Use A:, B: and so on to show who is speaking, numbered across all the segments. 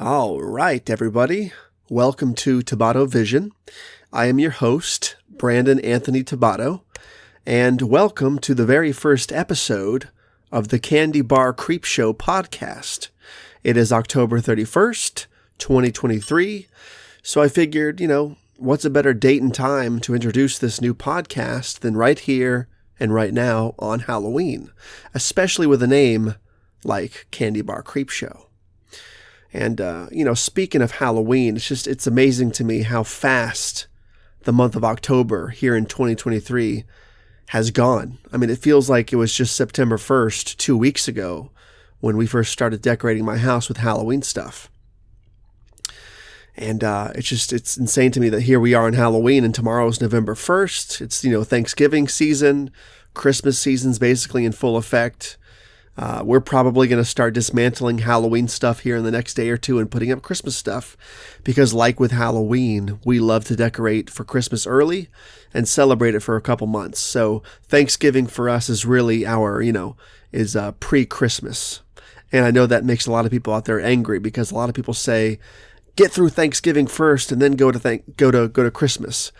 A: All right, everybody. Welcome to TobattoVision. I am your host, Brandon Anthony Tobatto, and welcome to the very first episode of the Candy Bar Creep Show podcast. It is October 31st, 2023, so I figured, what's a better date and time to introduce this new podcast than right here and right now on Halloween, especially with a name like Candy Bar Creep Show. And, speaking of Halloween, it's amazing to me how fast the month of October here in 2023 has gone. I mean, it feels like it was just September 1st, 2 weeks ago, when we first started decorating my house with Halloween stuff. And it's insane to me that here we are on Halloween and tomorrow's November 1st. It's, Thanksgiving season, Christmas season's basically in full effect. We're probably going to start dismantling Halloween stuff here in the next day or two and putting up Christmas stuff because like with Halloween, we love to decorate for Christmas early and celebrate it for a couple months. So Thanksgiving for us is really our, is pre-Christmas. And I know that makes a lot of people out there angry because a lot of people say, get through Thanksgiving first and then go to Christmas.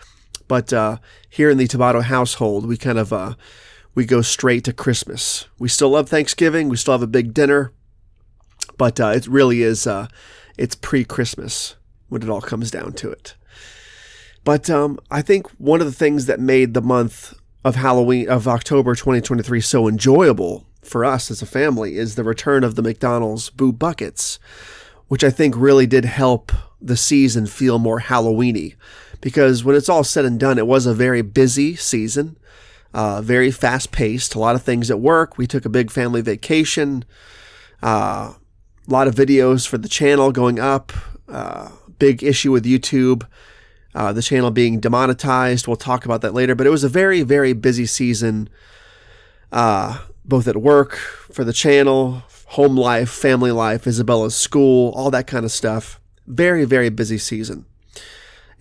A: But here in the Tobatto household, we go straight to Christmas. We still love Thanksgiving. We still have a big dinner. But it really is, it's pre-Christmas when it all comes down to it. But I think one of the things that made the month of Halloween, of October 2023 so enjoyable for us as a family is the return of the McDonald's Boo Buckets, which I think really did help the season feel more Halloween-y. Because when it's all said and done, it was a very busy season. Very fast-paced, a lot of things at work. We took a big family vacation, a lot of videos for the channel going up, big issue with YouTube, the channel being demonetized. We'll talk about that later, but it was a very, very busy season, both at work, for the channel, home life, family life, Isabella's school, all that kind of stuff. Very, very busy season.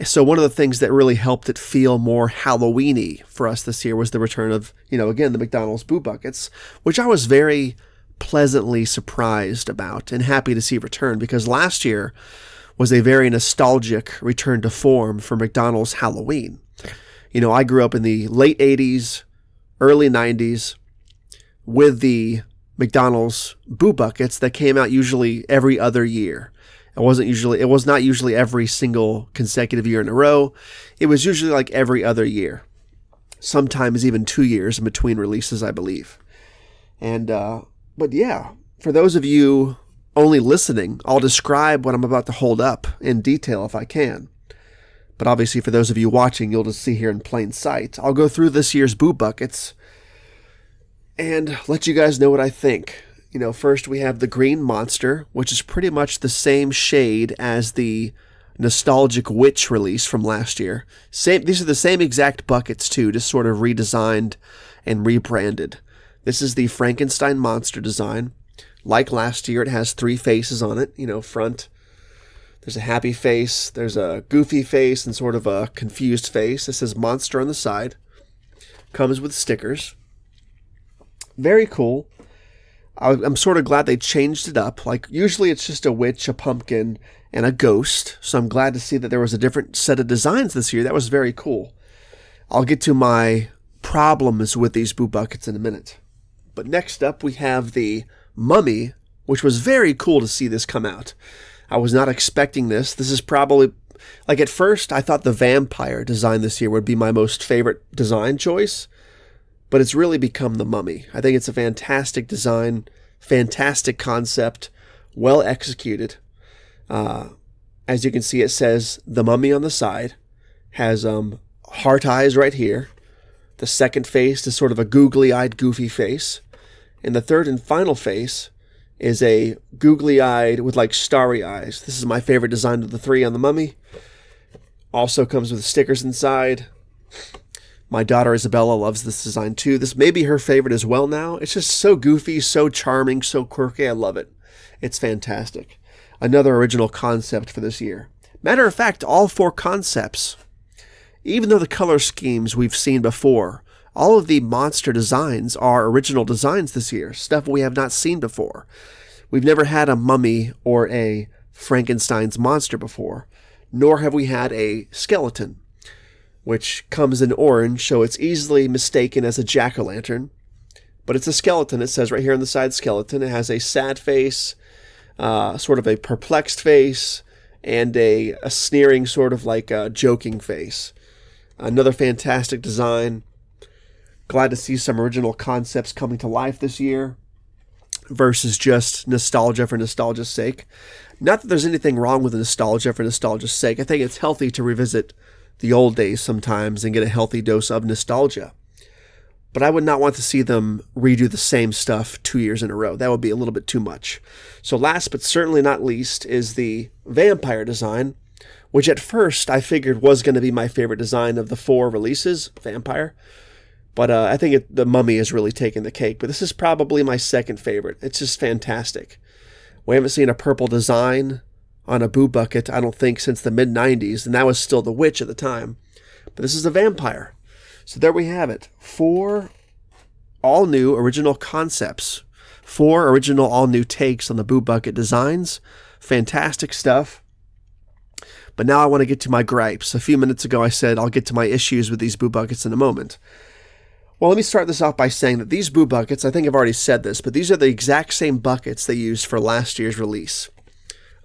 A: So one of the things that really helped it feel more Halloween-y for us this year was the return of, again, the McDonald's Boo Buckets, which I was very pleasantly surprised about and happy to see return because last year was a very nostalgic return to form for McDonald's Halloween. I grew up in the late 80s, early 90s with the McDonald's Boo Buckets that came out usually every other year. It was not usually every single consecutive year in a row. It was usually like every other year. Sometimes even 2 years in between releases, I believe. And, but yeah, for those of you only listening, I'll describe what I'm about to hold up in detail if I can. But obviously for those of you watching, you'll just see here in plain sight. I'll go through this year's Boo Buckets and let you guys know what I think. First we have the Green Monster, which is pretty much the same shade as the Nostalgic Witch release from last year. These are the same exact buckets too, just sort of redesigned and rebranded. This is the Frankenstein monster design. Like last year, it has 3 faces on it. Front, there's a happy face, there's a goofy face, and sort of a confused face. This says monster on the side. Comes with stickers. Very cool. I'm sort of glad they changed it up. Like, usually it's just a witch, a pumpkin, and a ghost. So I'm glad to see that there was a different set of designs this year. That was very cool. I'll get to my problems with these Boo Buckets in a minute. But next up, we have the Mummy, which was very cool to see this come out. I was not expecting this. This is probably, at first, I thought the vampire design this year would be my most favorite design choice. But it's really become the Mummy. I think it's a fantastic design, fantastic concept, well executed. As you can see, it says the Mummy on the side, has heart eyes right here. The second face is sort of a googly-eyed, goofy face. And the third and final face is a googly-eyed with starry eyes. This is my favorite design of the 3 on the Mummy. Also comes with stickers inside. My daughter Isabella loves this design too. This may be her favorite as well now. It's just so goofy, so charming, so quirky. I love it. It's fantastic. Another original concept for this year. Matter of fact, all 4 concepts, even though the color schemes we've seen before, all of the monster designs are original designs this year, stuff we have not seen before. We've never had a mummy or a Frankenstein's monster before, nor have we had a skeleton, which comes in orange, so it's easily mistaken as a jack-o'-lantern. But it's a skeleton. It says right here on the side, skeleton. It has a sad face, sort of a perplexed face, and a sneering, sort of like a joking face. Another fantastic design. Glad to see some original concepts coming to life this year versus just nostalgia for nostalgia's sake. Not that there's anything wrong with nostalgia for nostalgia's sake. I think it's healthy to revisit the old days sometimes and get a healthy dose of nostalgia. But I would not want to see them redo the same stuff 2 years in a row. That would be a little bit too much. So last but certainly not least is the vampire design, which at first I figured was going to be my favorite design of the 4 releases, vampire. But I think the Mummy is really taking the cake. But this is probably my second favorite. It's just fantastic. We haven't seen a purple design on a Boo Bucket, I don't think, since the mid-90s. And that was still the Witch at the time. But this is a vampire. So there we have it. 4 all-new original concepts. 4 original all-new takes on the Boo Bucket designs. Fantastic stuff. But now I want to get to my gripes. A few minutes ago I said I'll get to my issues with these Boo Buckets in a moment. Well, let me start this off by saying that these Boo Buckets, I think I've already said this, but these are the exact same buckets they used for last year's release.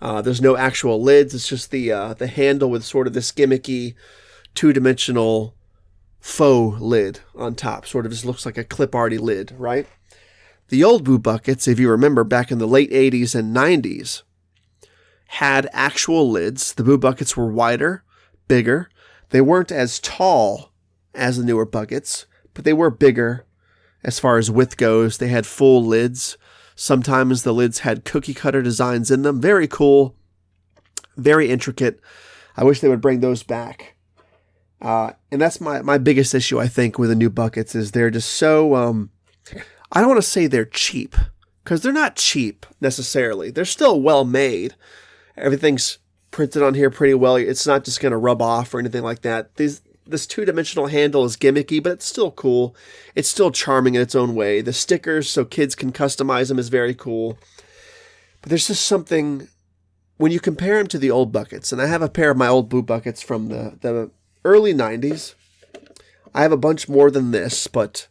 A: There's no actual lids. It's just the handle with sort of this gimmicky, two-dimensional faux lid on top. Sort of just looks like a clip-arty lid, right? The old Boo Buckets, if you remember, back in the late 80s and 90s, had actual lids. The Boo Buckets were wider, bigger. They weren't as tall as the newer buckets, but they were bigger as far as width goes. They had full lids. Sometimes the lids had cookie cutter designs in them. Very cool. Very intricate. I wish they would bring those back. And that's my biggest issue, I think, with the new buckets is they're just so, I don't want to say they're cheap, because they're not cheap necessarily. They're still well made. Everything's printed on here pretty well. It's not just going to rub off or anything like that. This two-dimensional handle is gimmicky, but it's still cool. It's still charming in its own way. The stickers, so kids can customize them, is very cool. But there's just something, when you compare them to the old buckets, and I have a pair of my old Boo Buckets from the early 90s. I have a bunch more than this, but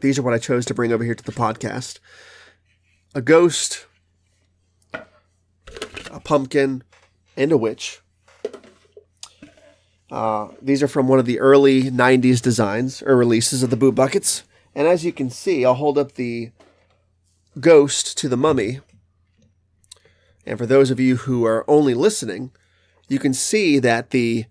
A: these are what I chose to bring over here to the podcast. A ghost, a pumpkin, and a witch. These are from one of the early 90s designs or releases of the Boo Buckets. And as you can see, I'll hold up the ghost to the mummy. And for those of you who are only listening, you can see that the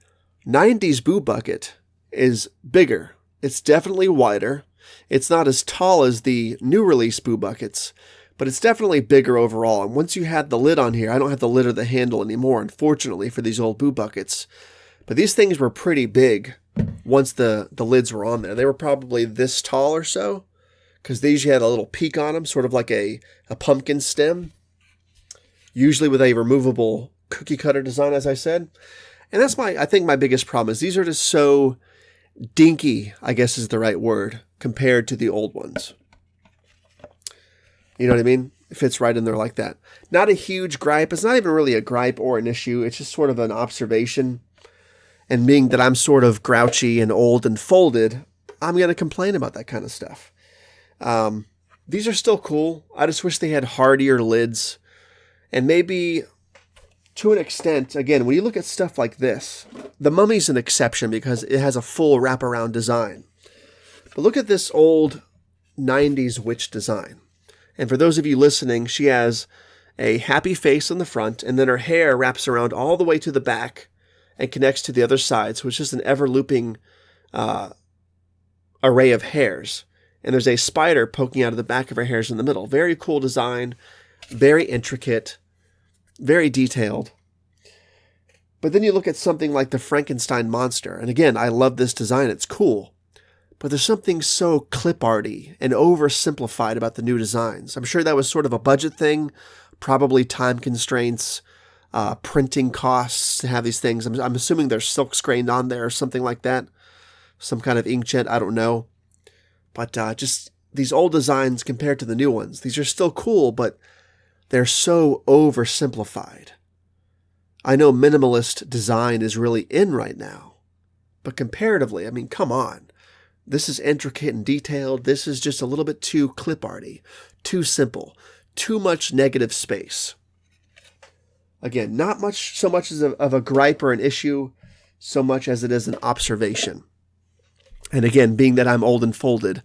A: 90s Boo Bucket is bigger. It's definitely wider. It's not as tall as the new release Boo Buckets, but it's definitely bigger overall. And once you had the lid on here, I don't have the lid or the handle anymore, unfortunately, for these old Boo Buckets. But these things were pretty big once the lids were on there. They were probably this tall or so, because they usually had a little peak on them, sort of like a pumpkin stem, usually with a removable cookie cutter design, as I said. And that's I think my biggest problem is these are just so dinky, I guess is the right word, compared to the old ones. You know what I mean? It fits right in there like that. Not a huge gripe. It's not even really a gripe or an issue. It's just sort of an observation. And being that I'm sort of grouchy and old and folded, I'm going to complain about that kind of stuff. These are still cool. I just wish they had hardier lids. And maybe, to an extent, again, when you look at stuff like this, the Mummy's an exception because it has a full wraparound design. But look at this old 90s witch design. And for those of you listening, she has a happy face on the front, and then her hair wraps around all the way to the back and connects to the other side. So it's just an ever-looping array of hairs. And there's a spider poking out of the back of her hairs in the middle. Very cool design, very intricate, very detailed. But then you look at something like the Frankenstein monster. And again, I love this design. It's cool. But there's something so clip-arty and oversimplified about the new designs. I'm sure that was sort of a budget thing, probably time constraints, printing costs to have these things. I'm assuming they're silk screened on there or something like that. Some kind of inkjet, I don't know. But just these old designs compared to the new ones. These are still cool, but they're so oversimplified. I know minimalist design is really in right now, but comparatively, I mean, come on. This is intricate and detailed. This is just a little bit too clip arty, too simple, too much negative space. Again, not much so much as of a gripe or an issue, so much as it is an observation. And again, being that I'm old and folded,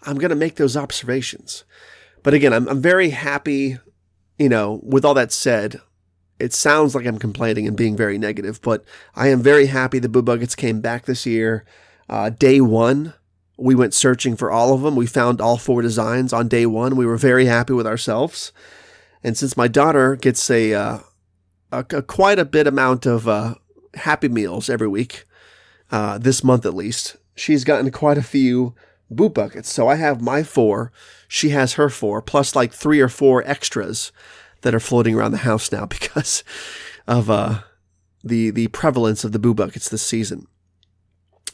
A: I'm going to make those observations. But again, I'm very happy, with all that said, it sounds like I'm complaining and being very negative, but I am very happy the Boo Buckets came back this year. Day one, we went searching for all of them. We found all 4 designs on day one. We were very happy with ourselves. And since my daughter gets a quite a bit amount of Happy Meals every week, this month at least, she's gotten quite a few Boo Buckets. So I have my 4, she has her 4, plus like 3 or 4 extras that are floating around the house now because of the prevalence of the Boo Buckets this season.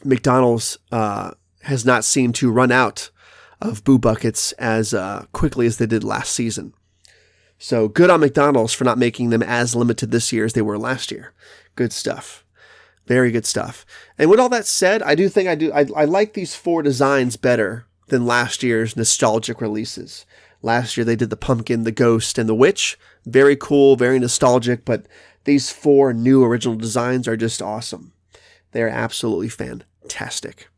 A: McDonald's has not seemed to run out of Boo Buckets as quickly as they did last season. So good on McDonald's for not making them as limited this year as they were last year. Good stuff. Very good stuff. And with all that said, I do think I like these 4 designs better than last year's nostalgic releases. Last year they did the pumpkin, the ghost, and the witch. Very cool, very nostalgic, but these 4 new original designs are just awesome. They're absolutely fantastic.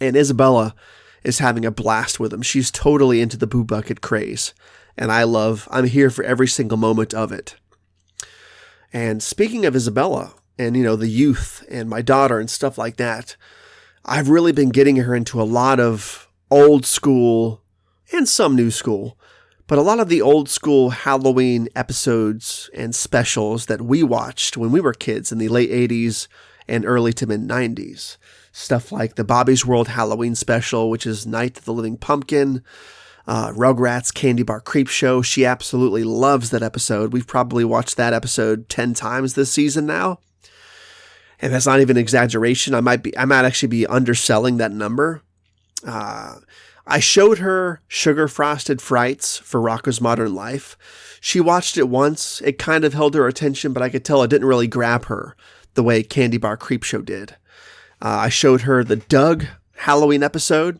A: And Isabella is having a blast with them. She's totally into the Boo Bucket craze. And I'm here for every single moment of it. And speaking of Isabella and, the youth and my daughter and stuff like that, I've really been getting her into a lot of old school and some new school, but a lot of the old school Halloween episodes and specials that we watched when we were kids in the late 80s and early to mid 90s. Stuff like the Bobby's World Halloween special, which is Night of the Living Pumpkin, Rugrats Candy Bar Creep Show. She absolutely loves that episode. We've probably watched that episode 10 times this season now. And that's not even an exaggeration. I might actually be underselling that number. I showed her Sugar Frosted Frights for Rocko's Modern Life. She watched it once. It kind of held her attention, but I could tell it didn't really grab her the way Candy Bar Creep Show did. I showed her the Doug Halloween episode.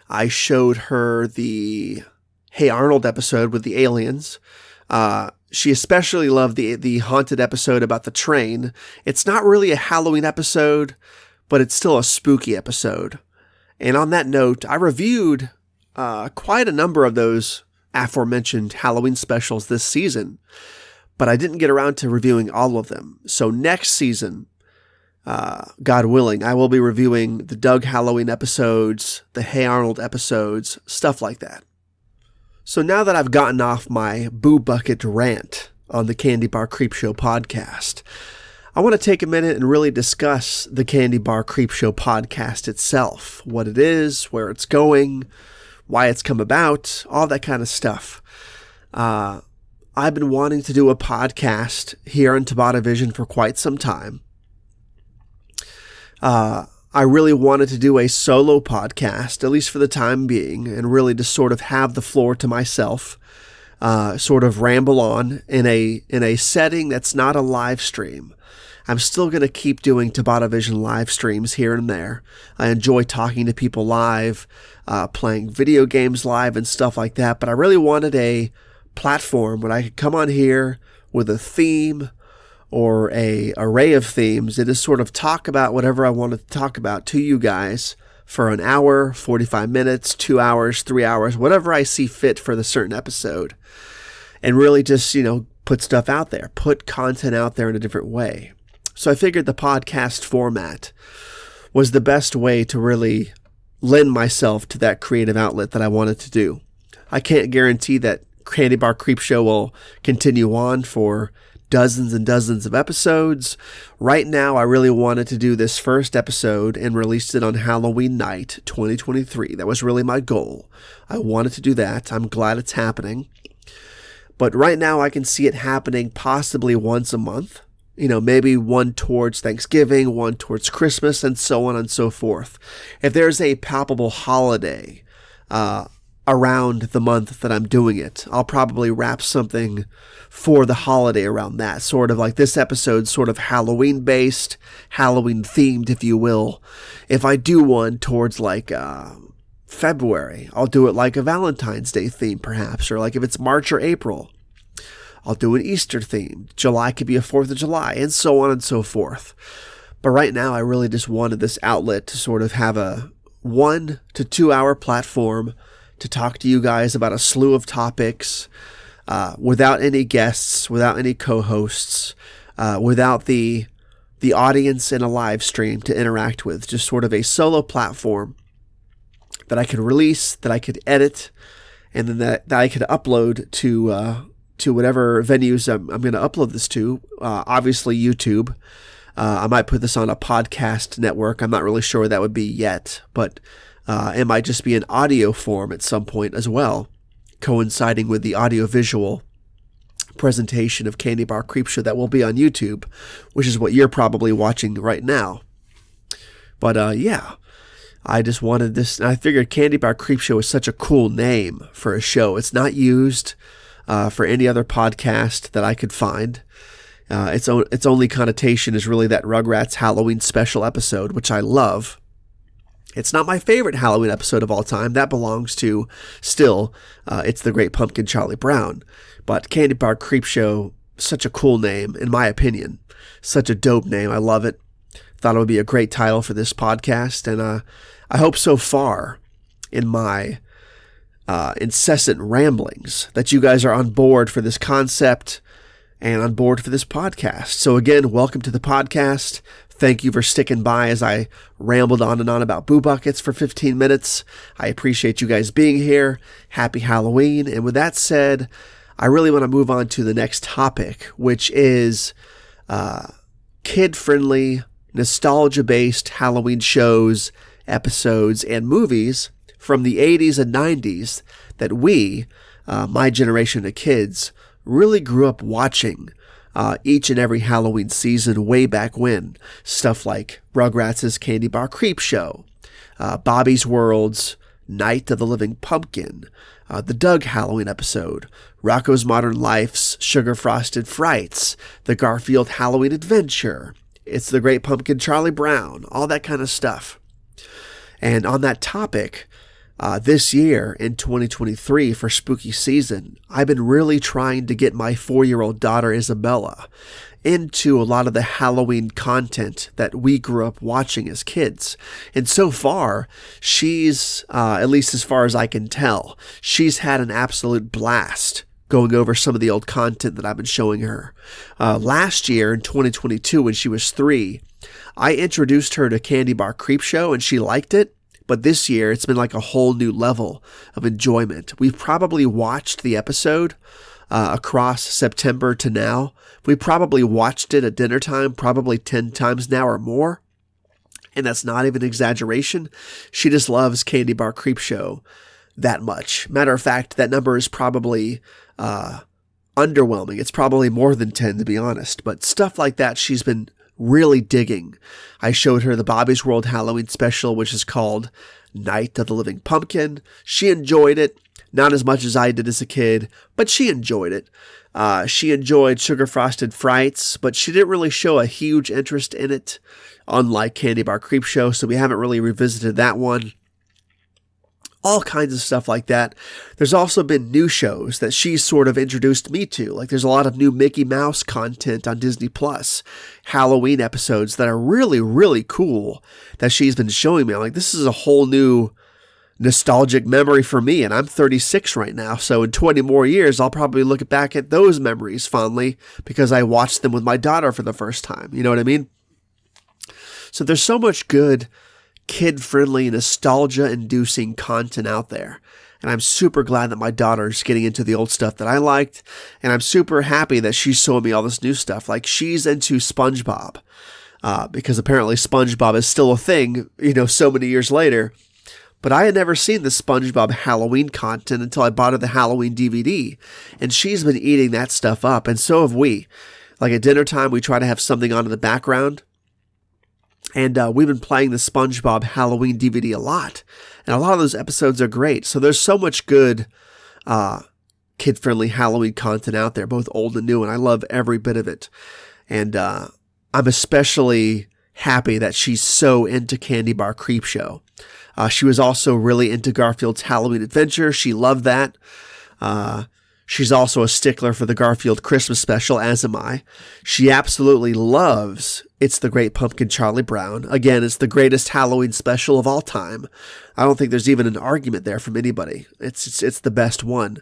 A: I showed her the Hey Arnold episode with the aliens. She especially loved the haunted episode about the train. It's not really a Halloween episode, but it's still a spooky episode. And on that note, I reviewed quite a number of those aforementioned Halloween specials this season, but I didn't get around to reviewing all of them. So next season, God willing, I will be reviewing the Doug Halloween episodes, the Hey Arnold episodes, stuff like that. So now that I've gotten off my Boo Bucket rant on the Candy Bar Creep Show podcast, I want to take a minute and really discuss the Candy Bar Creep Show podcast itself, what it is, where it's going, why it's come about, all that kind of stuff. I've been wanting to do a podcast here on TobattoVision for quite some time. I really wanted to do a solo podcast, at least for the time being, and really to sort of have the floor to myself, sort of ramble on in a setting that's not a live stream. I'm still going to keep doing TobattoVision live streams here and there. I enjoy talking to people live, playing video games live and stuff like that, but I really wanted a platform where I could come on here with a theme or a array of themes and just sort of talk about whatever I wanted to talk about to you guys for an hour, 45 minutes, 2 hours, 3 hours, whatever I see fit for the certain episode. And really just, put stuff out there, put content out there in a different way. So I figured the podcast format was the best way to really lend myself to that creative outlet that I wanted to do. I can't guarantee that Candy Bar Creep Show will continue on for dozens and dozens of episodes. Right now, I really wanted to do this first episode and released it on Halloween night 2023. That was really my goal. I wanted to do that. I'm glad it's happening. But right now, I can see it happening possibly once a month. Maybe one towards Thanksgiving, one towards Christmas, and so on and so forth. If there's a palpable holiday, I around the month that I'm doing it. I'll probably wrap something for the holiday around that. Sort of like this episode, sort of Halloween based, Halloween themed, if you will. If I do one towards like February, I'll do it like a Valentine's Day theme perhaps, or like if it's March or April, I'll do an Easter theme. July could be a 4th of July, and so on and so forth. But right now, I really just wanted this outlet to sort of have a 1 to 2 hour platform to talk to you guys about a slew of topics, without any guests, without any co-hosts, without the audience in a live stream to interact with. Just sort of a solo platform that I could release, that I could edit, and then that I could upload to whatever venues I'm going to upload this to. Obviously, YouTube. I might put this on a podcast network. I'm not really sure what that would be yet, but it might just be an audio form at some point as well, coinciding with the audio-visual presentation of Candy Bar Creepshow that will be on YouTube, which is what you're probably watching right now. But yeah, I just wanted this, and I figured Candy Bar Creepshow is such a cool name for a show. It's not used for any other podcast that I could find. Its only connotation is really that Rugrats Halloween special episode, which I love. It's not my favorite Halloween episode of all time. That belongs to, still, It's the Great Pumpkin Charlie Brown. But Candy Bar Creepshow, such a cool name, in my opinion. Such a dope name. I love it. Thought it would be a great title for this podcast. And I hope so far in my incessant ramblings that you guys are on board for this concept and on board for this podcast. So again, welcome to the podcast. Thank you for sticking by as I rambled on and on about Boo Buckets for 15 minutes. I appreciate you guys being here. Happy Halloween. And with that said, I really want to move on to the next topic, which is kid-friendly, nostalgia-based Halloween shows, episodes, and movies from the 80s and 90s that we, my generation of kids, really grew up watching each and every Halloween season way back when. Stuff like Rugrats' Candy Bar Creepshow, Bobby's World's Night of the Living Pumpkin, the Doug Halloween episode, Rocko's Modern Life's Sugar Frosted Frights, the Garfield Halloween Adventure, It's the Great Pumpkin Charlie Brown, all that kind of stuff. And on that topic, this year in 2023 for spooky season, I've been really trying to get my 4-year-old daughter Isabella into a lot of the Halloween content that we grew up watching as kids. And so far, she's, at least as far as I can tell, she's had an absolute blast going over some of the old content that I've been showing her. Last year in 2022, when she was 3, I introduced her to Candy Bar Creepshow and she liked it. But this year, it's been like a whole new level of enjoyment. We've probably watched the episode across September to now. We probably watched it at dinner time probably 10 times now or more. And that's not even exaggeration. She just loves Candy Bar Creepshow that much. Matter of fact, that number is probably underwhelming. It's probably more than 10, to be honest. But stuff like that, she's been really digging. I showed her the Bobby's World Halloween special, which is called Night of the Living Pumpkin. She enjoyed it. Not as much as I did as a kid, but she enjoyed it. She enjoyed Sugar Frosted Frights, but she didn't really show a huge interest in it, unlike Candy Bar Creepshow, so we haven't really revisited that one. All kinds of stuff like that. There's also been new shows that she's sort of introduced me to. Like there's a lot of new Mickey Mouse content on Disney Plus, Halloween episodes that are really, really cool that she's been showing me. I'm like, this is a whole new nostalgic memory for me, and I'm 36 right now. So in 20 more years, I'll probably look back at those memories fondly because I watched them with my daughter for the first time. You know what I mean? So there's so much good kid-friendly, nostalgia-inducing content out there. And I'm super glad that my daughter's getting into the old stuff that I liked. And I'm super happy that she's showing me all this new stuff. Like she's into SpongeBob. Because apparently SpongeBob is still a thing, so many years later. But I had never seen the SpongeBob Halloween content until I bought her the Halloween DVD. And she's been eating that stuff up. And so have we. Like at dinner time, we try to have something on in the background. And we've been playing the SpongeBob Halloween DVD a lot. And a lot of those episodes are great. So there's so much good kid-friendly Halloween content out there, both old and new. And I love every bit of it. And I'm especially happy that she's so into Candy Bar Creepshow. She was also really into Garfield's Halloween Adventure. She loved that. She's also a stickler for the Garfield Christmas special, as am I. She absolutely loves It's the Great Pumpkin Charlie Brown. Again, it's the greatest Halloween special of all time. I don't think there's even an argument there from anybody. It's the best one.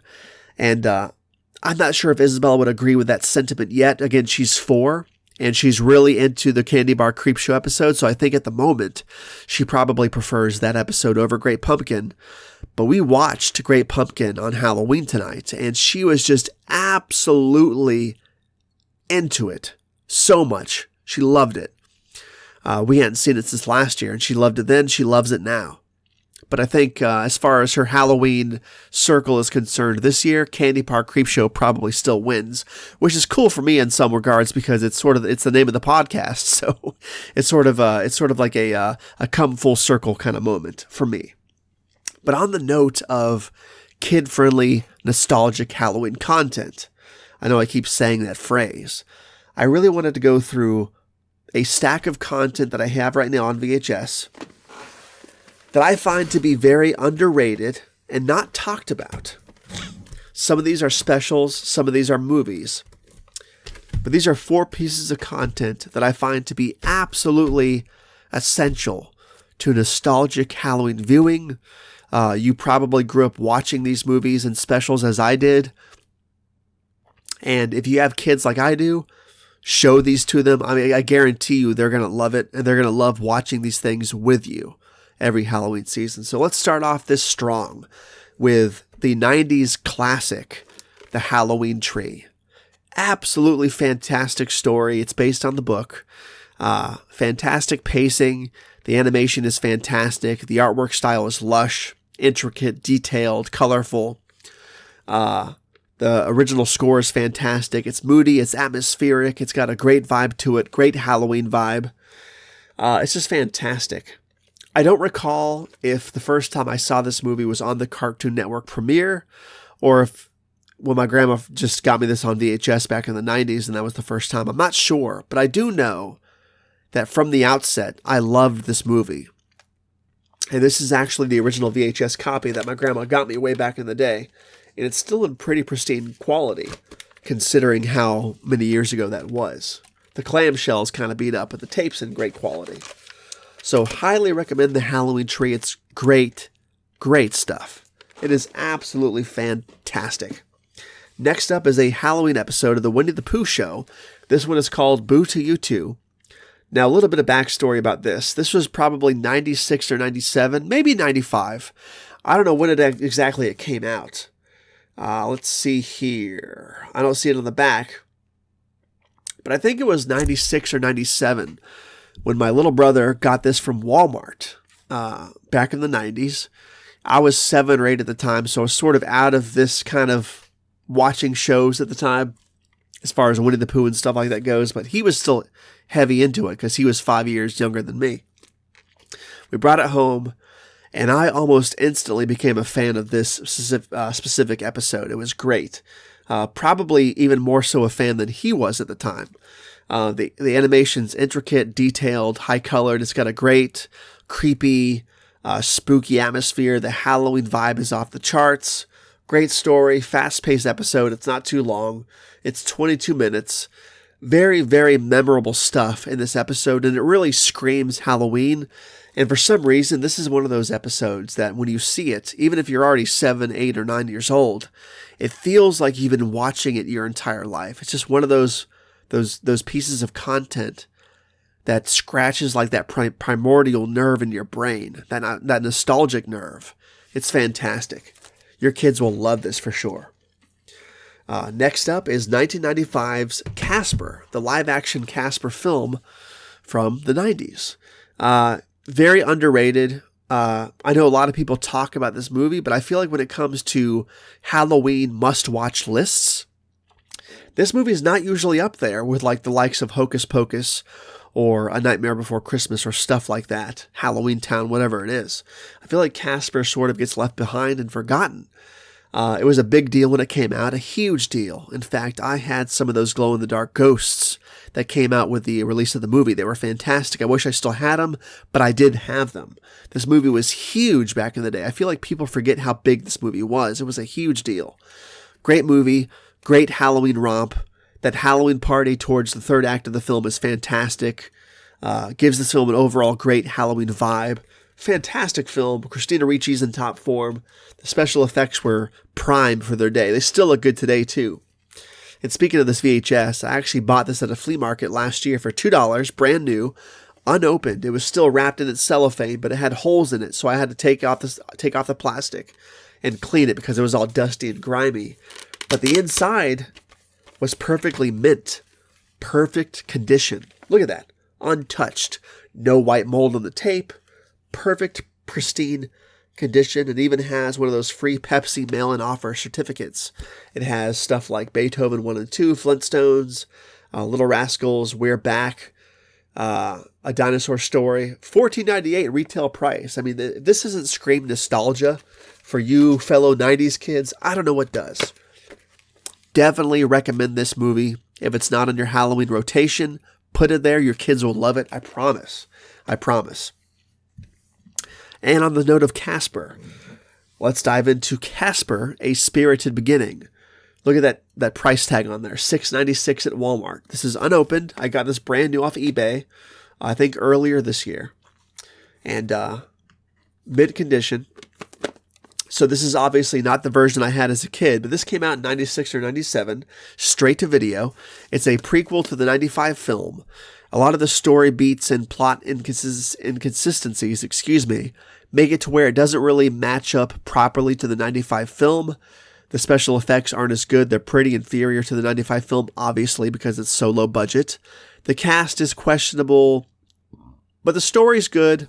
A: And I'm not sure if Isabel would agree with that sentiment yet. Again, she's 4. And she's really into the Candy Bar Creepshow episode, so I think at the moment she probably prefers that episode over Great Pumpkin. But we watched Great Pumpkin on Halloween tonight, and she was just absolutely into it so much. She loved it. We hadn't seen it since last year, and she loved it then. She loves it now. But I think as far as her Halloween circle is concerned this year, Candy Bar Creepshow probably still wins, which is cool for me in some regards because it's the name of the podcast. So it's sort of like a come full circle kind of moment for me. But on the note of kid-friendly, nostalgic Halloween content, I know I keep saying that phrase. I really wanted to go through a stack of content that I have right now on VHS that I find to be very underrated and not talked about. Some of these are specials, some of these are movies. But these are 4 pieces of content that I find to be absolutely essential to nostalgic Halloween viewing. You probably grew up watching these movies and specials as I did. And if you have kids like I do, show these to them. I mean, I guarantee you they're going to love it, and they're going to love watching these things with you every Halloween season. So let's start off this strong with the 90s classic, The Halloween Tree. Absolutely fantastic story. It's based on the book. Fantastic pacing. The animation is fantastic. The artwork style is lush, intricate, detailed, colorful. The original score is fantastic. It's moody. It's atmospheric. It's got a great vibe to it. Great Halloween vibe. It's just fantastic. I don't recall if the first time I saw this movie was on the Cartoon Network premiere or if when my grandma just got me this on VHS back in the 90s and that was the first time. I'm not sure, but I do know that from the outset, I loved this movie. And this is actually the original VHS copy that my grandma got me way back in the day. And it's still in pretty pristine quality, considering how many years ago that was. The clamshell's kind of beat up, but the tape's in great quality. So highly recommend The Halloween Tree. It's great, great stuff. It is absolutely fantastic. Next up is a Halloween episode of the Winnie the Pooh Show. This one is called Boo to You Too. Now, a little bit of backstory about this. This was probably 96 or 97, maybe 95. I don't know when exactly it came out. Let's see here. I don't see it on the back. But I think it was 96 or 97 when my little brother got this from Walmart back in the 90s. I was 7 or 8 at the time, so I was sort of out of this kind of watching shows at the time as far as Winnie the Pooh and stuff like that goes, but he was still heavy into it because he was 5 years younger than me. We brought it home, and I almost instantly became a fan of this specific episode. It was great. Probably even more so a fan than he was at the time. The animation's intricate, detailed, high-colored. It's got a great, creepy, spooky atmosphere. The Halloween vibe is off the charts. Great story, fast-paced episode. It's not too long. It's 22 minutes. Very, very memorable stuff in this episode, and it really screams Halloween. And for some reason, this is one of those episodes that when you see it, even if you're already 7, 8, or 9 years old, it feels like you've been watching it your entire life. It's just one of those pieces of content that scratches like that primordial nerve in your brain, that nostalgic nerve. It's fantastic. Your kids will love this for sure. Next up is 1995's Casper, the live-action Casper film from the 90s. Very underrated. I know a lot of people talk about this movie, but I feel like when it comes to Halloween must-watch lists, This movie is not usually up there with like the likes of Hocus Pocus or A Nightmare Before Christmas or stuff like that, Halloween Town, whatever it is. I feel like Casper sort of gets left behind and forgotten. It was a big deal when it came out, a huge deal. In fact, I had some of those glow-in-the-dark ghosts that came out with the release of the movie. They were fantastic. I wish I still had them, but I did have them. This movie was huge back in the day. I feel like people forget how big this movie was. It was a huge deal. Great movie, great Halloween romp. That Halloween party towards the third act of the film is fantastic. Gives this film an overall great Halloween vibe. Fantastic film. Christina Ricci's in top form. The special effects were prime for their day. They still look good today, too. And speaking of this VHS, I actually bought this at a flea market last year for $2, brand new, unopened. It was still wrapped in its cellophane, but it had holes in it, so I had to take off the plastic and clean it because it was all dusty and grimy. But the inside was perfectly mint. Perfect condition. Look at that. Untouched. No white mold on the tape. Perfect, pristine condition. It even has one of those free Pepsi mail-in offer certificates. It has stuff like Beethoven 1 and 2, Flintstones, Little Rascals, We're Back, A Dinosaur Story. $14.98 retail price. I mean, this doesn't scream nostalgia for you fellow 90s kids. I don't know what does. Definitely recommend this movie. If it's not on your Halloween rotation, put it there. Your kids will love it. I promise. I promise. And on the note of Casper, let's dive into Casper, A Spirited Beginning. Look at that price tag on there, $6.96 at Walmart. This is unopened. I got this brand new off eBay, I think earlier this year. And mid condition. So this is obviously not the version I had as a kid, but this came out in 96 or 97, straight to video. It's a prequel to the 95 film. A lot of the story beats and plot inconsistencies, make it to where it doesn't really match up properly to the 95 film. The special effects aren't as good. They're pretty inferior to the 95 film, obviously, because it's so low budget. The cast is questionable, but the story's good.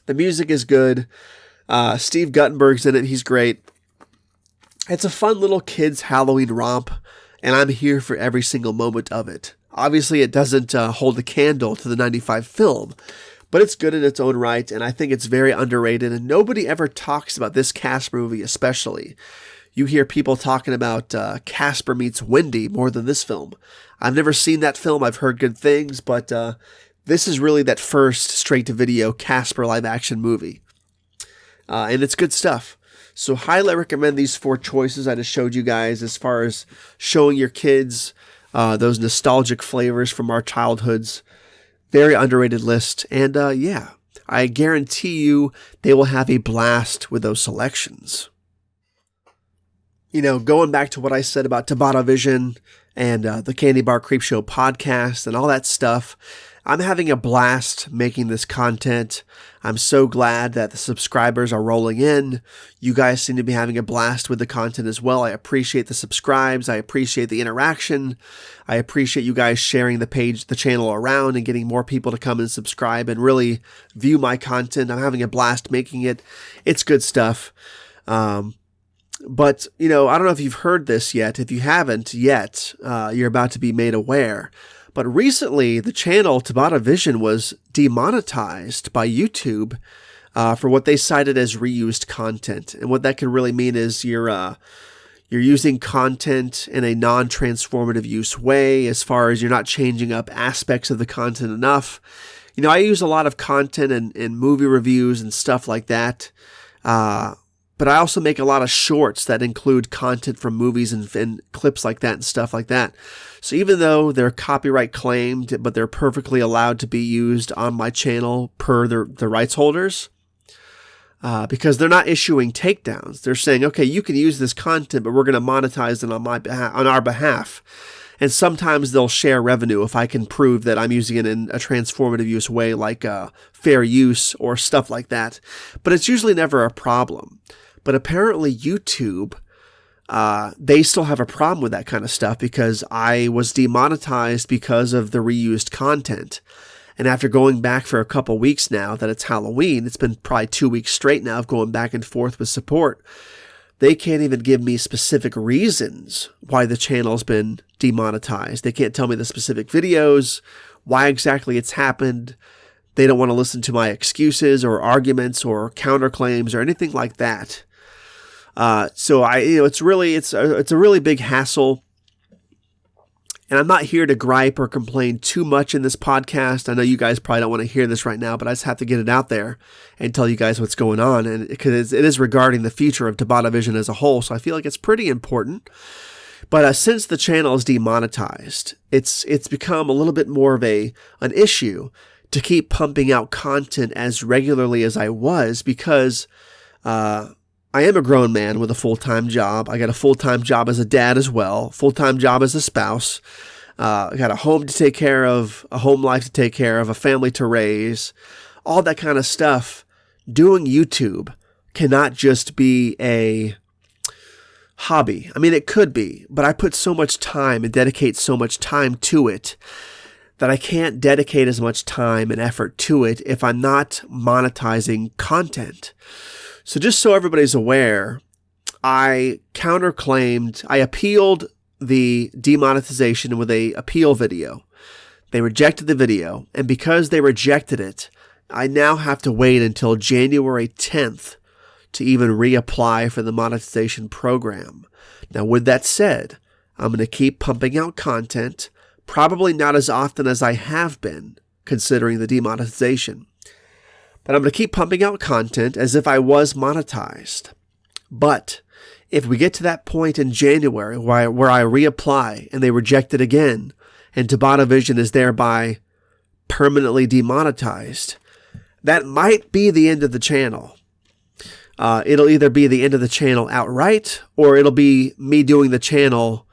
A: The music is good. Steve Guttenberg's in it. He's great. It's a fun little kids' Halloween romp, and I'm here for every single moment of it. Obviously, it doesn't hold a candle to the 95 film, but it's good in its own right, and I think it's very underrated, and nobody ever talks about this Casper movie especially. You hear people talking about Casper meets Wendy more than this film. I've never seen that film. I've heard good things, but this is really that first straight-to-video Casper live-action movie. And it's good stuff. So highly recommend these 4 choices I just showed you guys as far as showing your kids those nostalgic flavors from our childhoods. Very underrated list. And yeah, I guarantee you they will have a blast with those selections. You know, going back to what I said about TobattoVision and the Candy Bar Creepshow podcast and all that stuff, I'm having a blast making this content. I'm so glad that the subscribers are rolling in. You guys seem to be having a blast with the content as well. I appreciate the subscribes. I appreciate the interaction. I appreciate you guys sharing the channel around and getting more people to come and subscribe and really view my content. I'm having a blast making it. It's good stuff. But, you know, I don't know if you've heard this yet. If you haven't yet, you're about to be made aware. But recently, the channel TobattoVision was demonetized by YouTube for what they cited as reused content. And what that could really mean is you're using content in a non-transformative use way, as far as you're not changing up aspects of the content enough. You know, I use a lot of content in movie reviews and stuff like that. But I also make a lot of shorts that include content from movies and clips like that and stuff like that. So even though they're copyright claimed, but they're perfectly allowed to be used on my channel per the rights holders, because they're not issuing takedowns. They're saying, okay, you can use this content, but we're going to monetize it on our behalf. And sometimes they'll share revenue if I can prove that I'm using it in a transformative use way, like fair use or stuff like that. But it's usually never a problem. But apparently YouTube, they still have a problem with that kind of stuff because I was demonetized because of the reused content. And after going back for a couple weeks now that it's Halloween, it's been probably 2 weeks straight now of going back and forth with support. They can't even give me specific reasons why the channel's been demonetized. They can't tell me the specific videos, why exactly it's happened. They don't want to listen to my excuses or arguments or counterclaims or anything like that. So it's a really big hassle. And I'm not here to gripe or complain too much in this podcast. I know you guys probably don't want to hear this right now, but I just have to get it out there and tell you guys what's going on. And because it is regarding the future of TobattoVision as a whole, so I feel like it's pretty important. But since the channel is demonetized, it's become a little bit more of an issue to keep pumping out content as regularly as I was, because I am a grown man with a full-time job. I got a full-time job as a dad as well, full-time job as a spouse. I got a home to take care of, a home life to take care of, a family to raise, all that kind of stuff. Doing YouTube cannot just be a hobby. I mean, it could be, but I put so much time and dedicate so much time to it that I can't dedicate as much time and effort to it if I'm not monetizing content. So just so everybody's aware, I appealed the demonetization with an appeal video. They rejected the video, and because they rejected it, I now have to wait until January 10th to even reapply for the monetization program. Now, with that said, I'm going to keep pumping out content, probably not as often as I have been, considering the demonetization. But I'm going to keep pumping out content as if I was monetized. But if we get to that point in January where I reapply and they reject it again, and TobattoVision is thereby permanently demonetized, that might be the end of the channel. It'll either be the end of the channel outright, or it'll be me doing the channel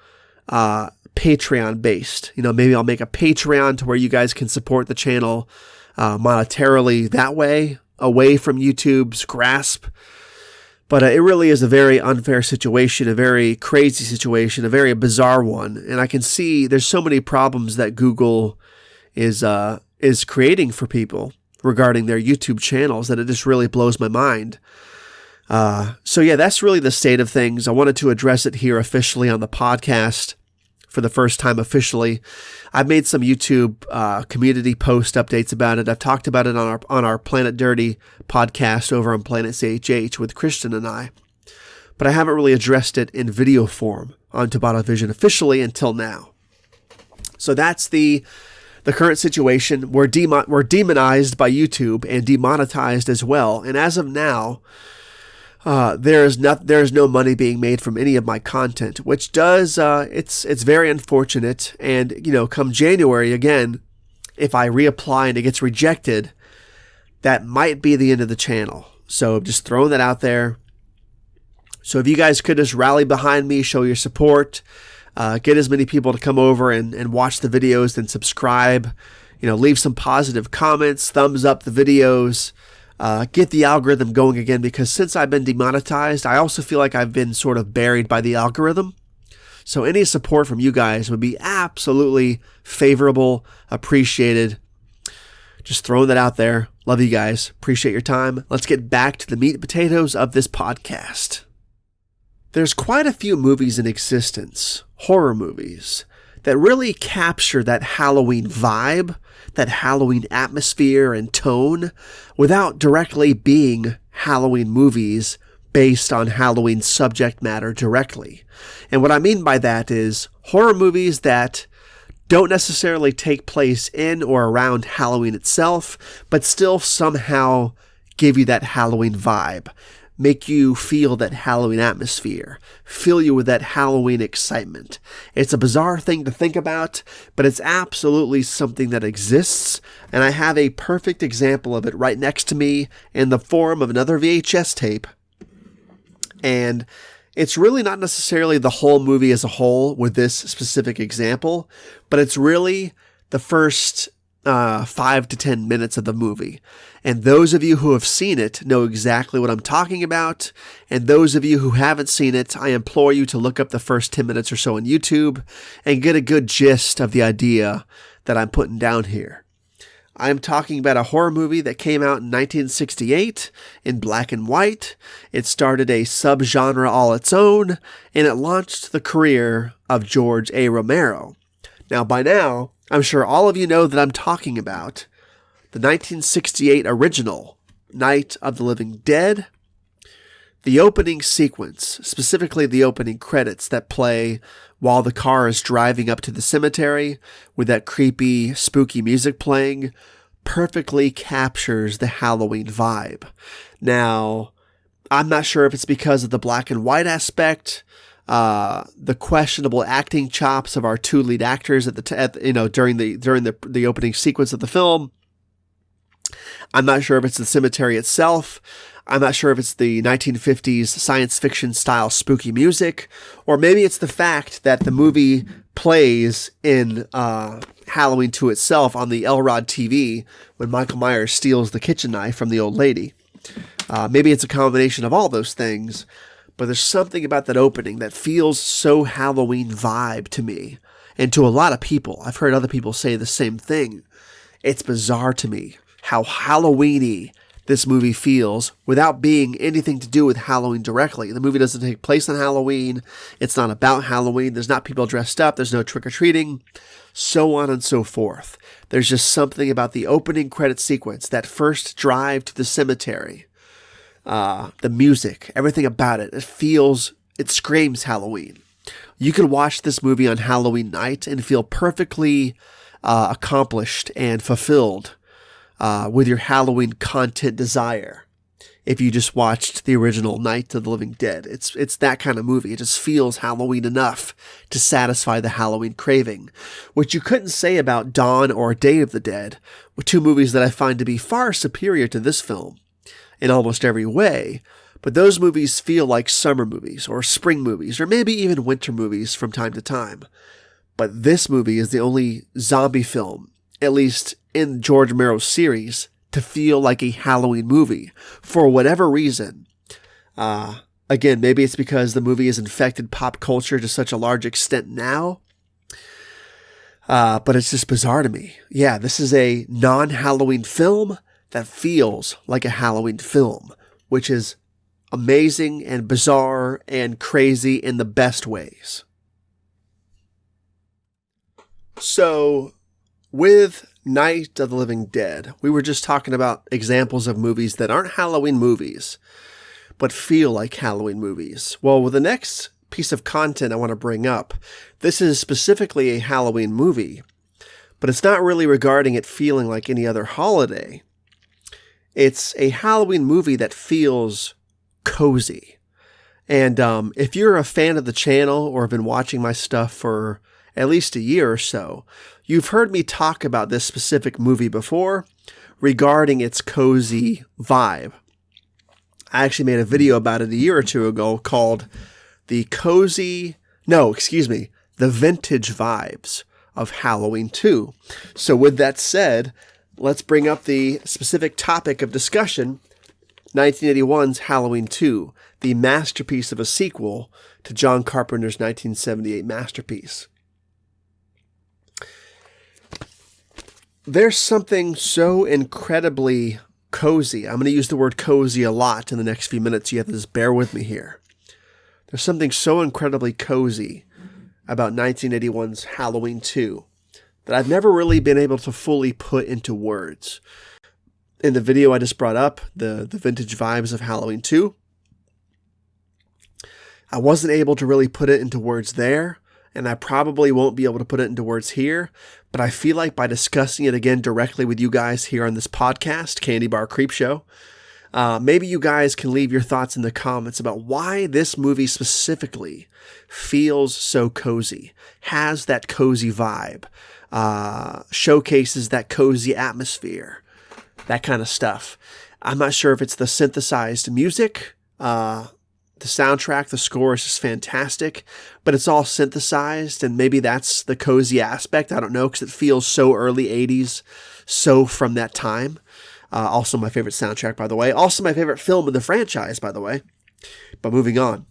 A: Patreon based. Maybe I'll make a Patreon to where you guys can support the channel monetarily that way, away from YouTube's grasp. But it really is a very unfair situation, a very crazy situation, a very bizarre one. And I can see there's so many problems that Google is creating for people regarding their YouTube channels that it just really blows my mind. So yeah, that's really the state of things. I wanted to address it here officially on the podcast for the first time officially. I've made some YouTube community post updates about it. I've talked about it on our Planet Dirty podcast over on Planet CHH with Christian and I. But I haven't really addressed it in video form on TobattoVision officially until now. So that's the current situation. We're demonized by YouTube and demonetized as well. And as of now, there is no money being made from any of my content, which does it's very unfortunate. And come January again, if I reapply and it gets rejected, that might be the end of the channel. So just throwing that out there. So if you guys could just rally behind me, show your support, get as many people to come over and watch the videos, then subscribe. Leave some positive comments, thumbs up the videos. Get the algorithm going again, because since I've been demonetized, I also feel like I've been sort of buried by the algorithm. So any support from you guys would be absolutely favorable, appreciated. Just throwing that out there. Love you guys. Appreciate your time. Let's get back to the meat and potatoes of this podcast. There's quite a few movies in existence, horror movies, that really capture that Halloween vibe, that Halloween atmosphere and tone, without directly being Halloween movies based on Halloween subject matter directly. And what I mean by that is horror movies that don't necessarily take place in or around Halloween itself, but still somehow give you that Halloween vibe, make you feel that Halloween atmosphere, fill you with that Halloween excitement. It's a bizarre thing to think about, but it's absolutely something that exists, and I have a perfect example of it right next to me in the form of another VHS tape. And it's really not necessarily the whole movie as a whole with this specific example, but it's really the first 5 to 10 minutes of the movie. And those of you who have seen it know exactly what I'm talking about. And those of you who haven't seen it, I implore you to look up the first 10 minutes or so on YouTube and get a good gist of the idea that I'm putting down here. I'm talking about a horror movie that came out in 1968 in black and white. It started a subgenre all its own, and it launched the career of George A. Romero. Now, by now, I'm sure all of you know that I'm talking about the 1968 original, Night of the Living Dead. The opening sequence, specifically the opening credits that play while the car is driving up to the cemetery with that creepy, spooky music playing, perfectly captures the Halloween vibe. Now, I'm not sure if it's because of the black and white aspect, the questionable acting chops of our two lead actors during the opening sequence of the film. I'm not sure if it's the cemetery itself. I'm not sure if it's the 1950s science fiction style spooky music, or maybe it's the fact that the movie plays in Halloween 2 itself on the Elrod TV when Michael Myers steals the kitchen knife from the old lady. Maybe it's a combination of all those things, but there's something about that opening that feels so Halloween vibe to me, and to a lot of people. I've heard other people say the same thing. It's bizarre to me how Halloween-y this movie feels without being anything to do with Halloween directly. The movie doesn't take place on Halloween. It's not about Halloween. There's not people dressed up. There's no trick-or-treating, so on and so forth. There's just something about the opening credit sequence, that first drive to the cemetery, the music, everything about it. It screams Halloween. You could watch this movie on Halloween night and feel perfectly accomplished and fulfilled with your Halloween content desire if you just watched the original Night of the Living Dead. It's that kind of movie. It just feels Halloween enough to satisfy the Halloween craving, which you couldn't say about Dawn or Day of the Dead, two movies that I find to be far superior to this film in almost every way. But those movies feel like summer movies or spring movies or maybe even winter movies from time to time. But this movie is the only zombie film, at least in George Romero's series, to feel like a Halloween movie for whatever reason. Again, maybe it's because the movie has infected pop culture to such a large extent now. But it's just bizarre to me. Yeah, this is a non-Halloween film that feels like a Halloween film, which is amazing and bizarre and crazy in the best ways. So, with Night of the Living Dead, we were just talking about examples of movies that aren't Halloween movies, but feel like Halloween movies. Well, with the next piece of content I want to bring up, this is specifically a Halloween movie, but it's not really regarding it feeling like any other holiday. It's a Halloween movie that feels cozy. And if you're a fan of the channel or have been watching my stuff for at least a year or so, you've heard me talk about this specific movie before regarding its cozy vibe. I actually made a video about it a year or two ago called the vintage vibes of Halloween 2. So with that said, let's bring up the specific topic of discussion, 1981's Halloween 2, the masterpiece of a sequel to John Carpenter's 1978 masterpiece. There's something so incredibly cozy. I'm going to use the word cozy a lot in the next few minutes. You have to just bear with me here. There's something so incredibly cozy about 1981's Halloween 2 that I've never really been able to fully put into words. In the video I just brought up, the vintage vibes of Halloween 2, I wasn't able to really put it into words there, and I probably won't be able to put it into words here, but I feel like by discussing it again directly with you guys here on this podcast, Candy Bar Creep Show, maybe you guys can leave your thoughts in the comments about why this movie specifically feels so cozy, has that cozy vibe, showcases that cozy atmosphere, that kind of stuff. I'm not sure if it's the synthesized music, the soundtrack, the score is just fantastic, but it's all synthesized, and maybe that's the cozy aspect. I don't know, because it feels so early 80s, so from that time. Also my favorite soundtrack, by the way. Also my favorite film in the franchise, by the way. But moving on.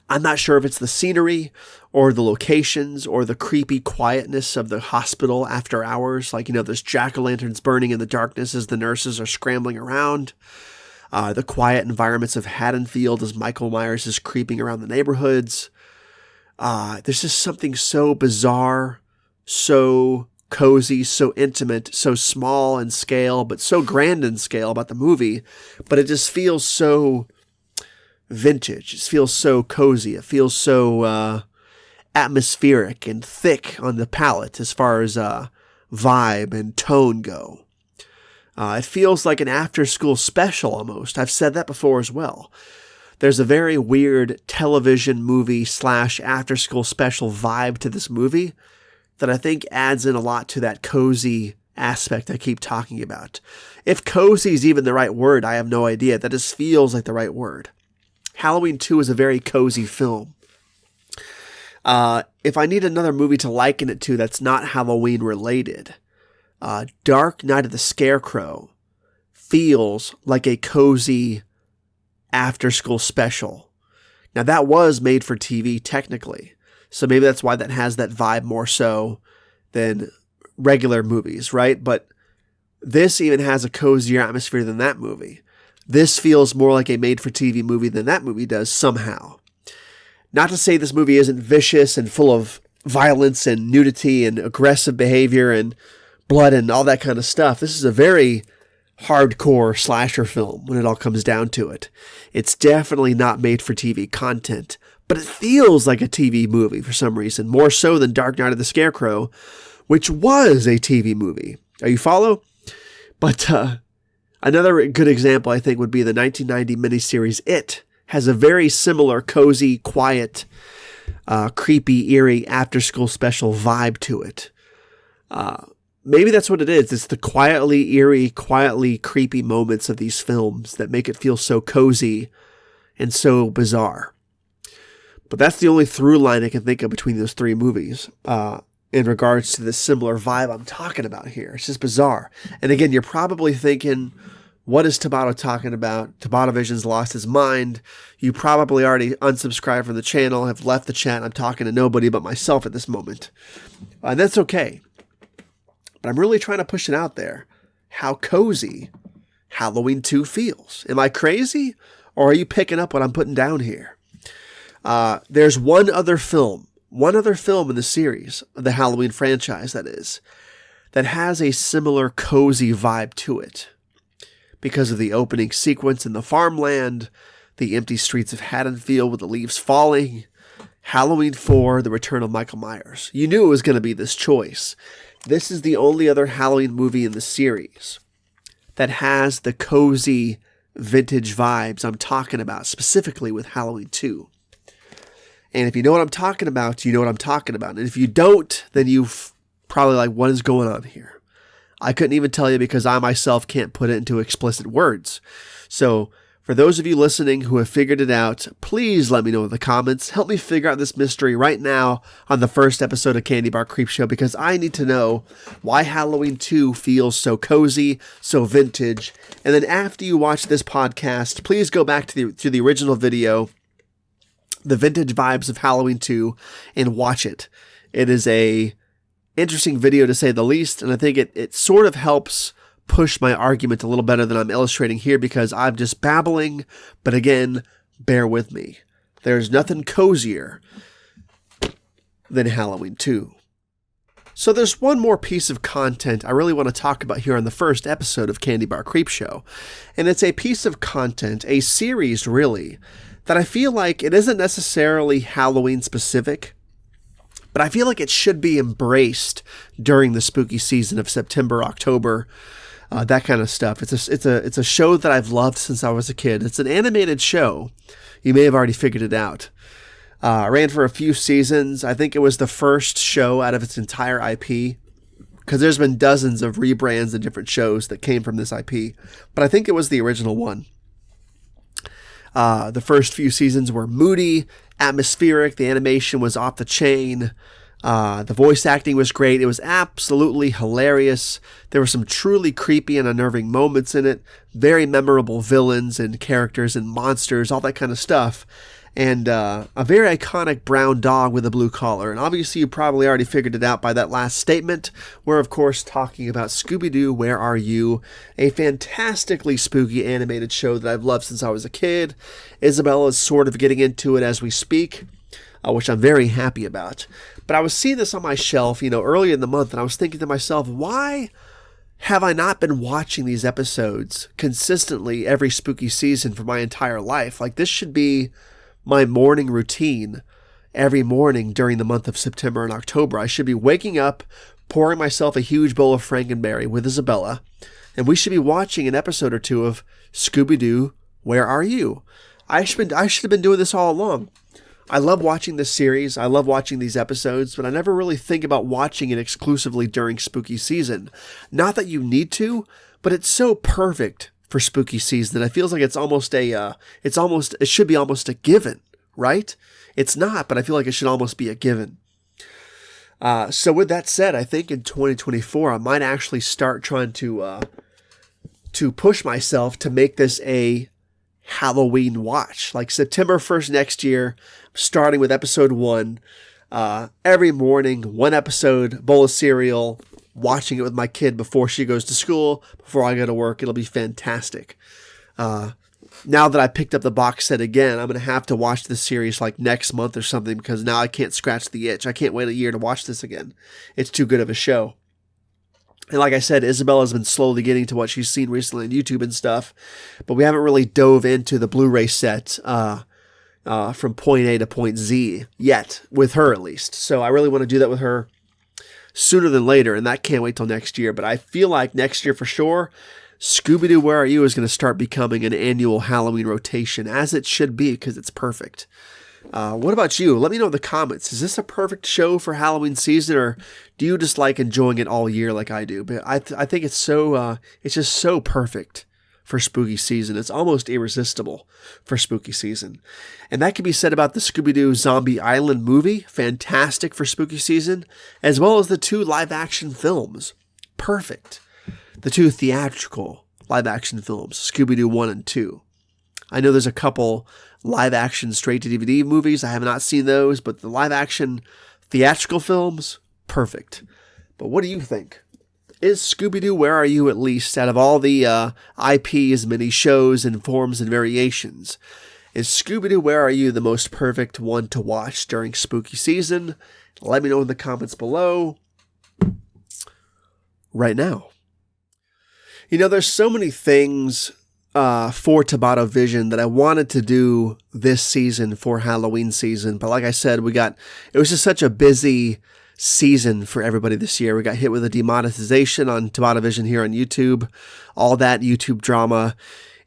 A: I'm not sure if it's the scenery or the locations or the creepy quietness of the hospital after hours. Like, there's jack-o'-lanterns burning in the darkness as the nurses are scrambling around. The quiet environments of Haddonfield as Michael Myers is creeping around the neighborhoods. There's just something so bizarre, so cozy, so intimate, so small in scale, but so grand in scale about the movie. But it just feels so vintage. It feels so cozy. It feels so atmospheric and thick on the palate as far as vibe and tone go. It feels like an after-school special almost. I've said that before as well. There's a very weird television movie / after-school special vibe to this movie that I think adds in a lot to that cozy aspect I keep talking about. If cozy is even the right word, I have no idea. That just feels like the right word. Halloween 2 is a very cozy film. If I need another movie to liken it to that's not Halloween related, Dark Night of the Scarecrow feels like a cozy after-school special. Now, that was made for TV technically, so maybe that's why that has that vibe more so than regular movies, right? But this even has a cozier atmosphere than that movie. This feels more like a made-for-TV movie than that movie does somehow. Not to say this movie isn't vicious and full of violence and nudity and aggressive behavior and blood and all that kind of stuff. This is a very hardcore slasher film when it all comes down to it. It's definitely not made-for-TV content, but it feels like a TV movie for some reason, more so than Dark Night of the Scarecrow, which was a TV movie. Are you follow? But another good example, I think, would be the 1990 miniseries It. Has a very similar cozy, quiet, creepy, eerie after-school special vibe to it. Maybe that's what it is. It's the quietly eerie, quietly creepy moments of these films that make it feel so cozy and so bizarre. But that's the only through line I can think of between those three movies in regards to this similar vibe I'm talking about here. It's just bizarre. And again, you're probably thinking, what is Tobatto talking about? TobattoVision's lost his mind. You probably already unsubscribed from the channel, have left the chat. I'm talking to nobody but myself at this moment. And that's okay. But I'm really trying to push it out there. How cozy Halloween 2 feels. Am I crazy? Or are you picking up what I'm putting down here? There's one other film in the series, the Halloween franchise that is, that has a similar cozy vibe to it. Because of the opening sequence in the farmland, the empty streets of Haddonfield with the leaves falling, Halloween 4, The Return of Michael Myers. You knew it was going to be this choice. This is the only other Halloween movie in the series that has the cozy vintage vibes I'm talking about, specifically with Halloween 2. And if you know what I'm talking about, you know what I'm talking about. And if you don't, then you've probably like, what is going on here? I couldn't even tell you because I myself can't put it into explicit words. So for those of you listening who have figured it out, please let me know in the comments. Help me figure out this mystery right now on the first episode of Candy Bar Creepshow, because I need to know why Halloween 2 feels so cozy, so vintage. And then after you watch this podcast, please go back to the original video, The Vintage Vibes of Halloween 2, and watch it. It is a interesting video to say the least, and I think it sort of helps push my argument a little better than I'm illustrating here because I'm just babbling, but again, bear with me. There's nothing cozier than Halloween 2. So there's one more piece of content I really want to talk about here on the first episode of Candy Bar Creepshow, and it's a piece of content, a series really, that I feel like it isn't necessarily Halloween specific, but I feel like it should be embraced during the spooky season of September, October, that kind of stuff. It's a show that I've loved since I was a kid. It's an animated show. You may have already figured it out. Ran for a few seasons. I think it was the first show out of its entire IP, because there's been dozens of rebrands and different shows that came from this IP, but I think it was the original one. The first few seasons were moody, atmospheric. The animation was off the chain. The voice acting was great. It was absolutely hilarious. There were some truly creepy and unnerving moments in it. Very memorable villains and characters and monsters, all that kind of stuff. and a very iconic brown dog with a blue collar. And obviously you probably already figured it out by that last statement. We're of course talking about Scooby-Doo, Where Are You? A fantastically spooky animated show that I've loved since I was a kid. Isabella is sort of getting into it as we speak, which I'm very happy about. But I was seeing this on my shelf, earlier in the month, and I was thinking to myself, why have I not been watching these episodes consistently every spooky season for my entire life? Like, this should be my morning routine every morning during the month of September and October. I should be waking up, pouring myself a huge bowl of Frankenberry with Isabella, and we should be watching an episode or two of Scooby-Doo, Where Are You? I should have been doing this all along. I love watching this series. I love watching these episodes, but I never really think about watching it exclusively during spooky season. Not that you need to, but it's so perfect for spooky season. It feels like it should be almost a given, right? It's not, but I feel like it should almost be a given. So with that said, I think in 2024, I might actually start trying to push myself to make this a Halloween watch. Like September 1st next year, starting with episode 1, every morning, 1 episode, bowl of cereal, watching it with my kid before she goes to school, before I go to work. It'll be fantastic. Now that I picked up the box set again, I'm going to have to watch this series like next month or something, because now I can't scratch the itch. I can't wait a year to watch this again. It's too good of a show. And like I said, Isabella's been slowly getting to what she's seen recently on YouTube and stuff, but we haven't really dove into the Blu-ray set from point A to point Z yet, with her at least. So I really want to do that with her sooner than later, and that can't wait till next year. But I feel like next year for sure, Scooby-Doo, Where Are You? Is going to start becoming an annual Halloween rotation, as it should be, because it's perfect. What about you? Let me know in the comments. Is this a perfect show for Halloween season, or do you just like enjoying it all year like I do? But I think it's just so perfect for spooky season. It's almost irresistible for spooky season. And that can be said about the Scooby-Doo Zombie Island movie, fantastic for spooky season, as well as the 2 live-action films. Perfect. The 2 theatrical live-action films, Scooby-Doo 1 and 2. I know there's a couple live-action straight-to-DVD movies. I have not seen those, but the live-action theatrical films, perfect. But what do you think? Is Scooby-Doo, Where Are You, at least, out of all the IPs, many shows and forms and variations, is Scooby-Doo, Where Are You the most perfect one to watch during spooky season? Let me know in the comments below right now. There's so many things for TobattoVision that I wanted to do this season for Halloween season. But like I said, it was just such a busy season for everybody this year. We got hit with a demonetization on TobattoVision here on YouTube, all that YouTube drama.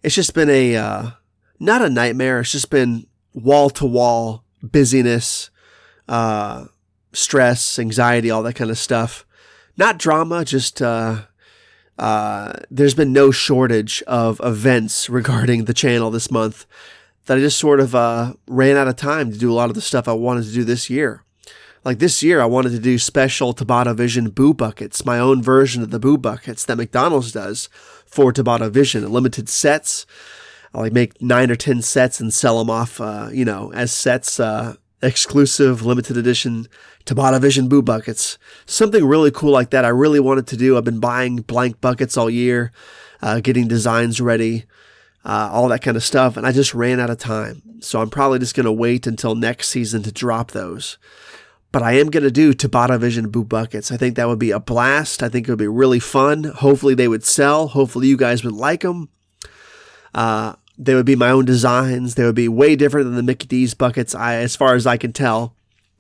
A: It's just been not a nightmare. It's just been wall-to-wall busyness, stress, anxiety, all that kind of stuff. Not drama, just there's been no shortage of events regarding the channel this month that I just sort of ran out of time to do a lot of the stuff I wanted to do this year. Like this year, I wanted to do special TobattoVision Boo Buckets, my own version of the Boo Buckets that McDonald's does for TobattoVision, limited sets. I'll make 9 or 10 sets and sell them off, as sets, exclusive, limited edition TobattoVision Boo Buckets. Something really cool like that I really wanted to do. I've been buying blank buckets all year, getting designs ready, all that kind of stuff, and I just ran out of time. So I'm probably just going to wait until next season to drop those. But I am going to do TobattoVision Boo Buckets. I think that would be a blast. I think it would be really fun. Hopefully they would sell. Hopefully you guys would like them. They would be my own designs. They would be way different than the Mickey D's buckets, as far as I can tell.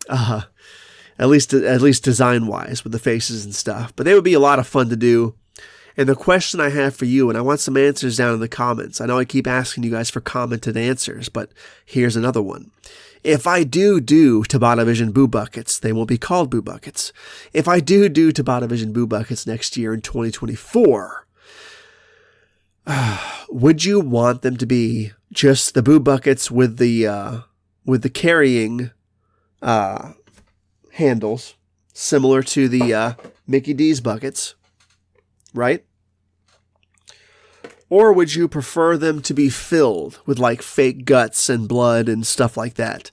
A: At least design-wise with the faces and stuff. But they would be a lot of fun to do. And the question I have for you, and I want some answers down in the comments. I know I keep asking you guys for commented answers, but here's another one. If I do TobattoVision Boo Buckets, they won't be called Boo Buckets. If I do TobattoVision Boo Buckets next year in 2024, would you want them to be just the Boo Buckets with the carrying handles, similar to the Mickey D's buckets, right? Or would you prefer them to be filled with like fake guts and blood and stuff like that?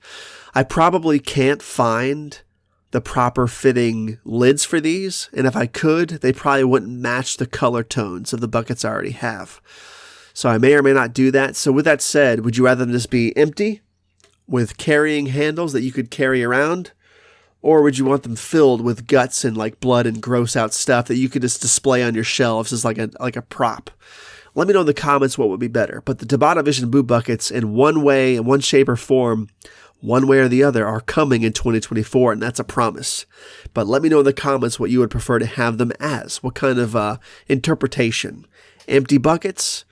A: I probably can't find the proper fitting lids for these, and if I could, they probably wouldn't match the color tones of the buckets I already have. So I may or may not do that. So with that said, would you rather them just be empty with carrying handles that you could carry around? Or would you want them filled with guts and like blood and gross out stuff that you could just display on your shelves as like a prop? Let me know in the comments what would be better. But the TobattoVision boob buckets in one way, in one shape or form, one way or the other, are coming in 2024, and that's a promise. But let me know in the comments what you would prefer to have them as. What kind of interpretation? Empty buckets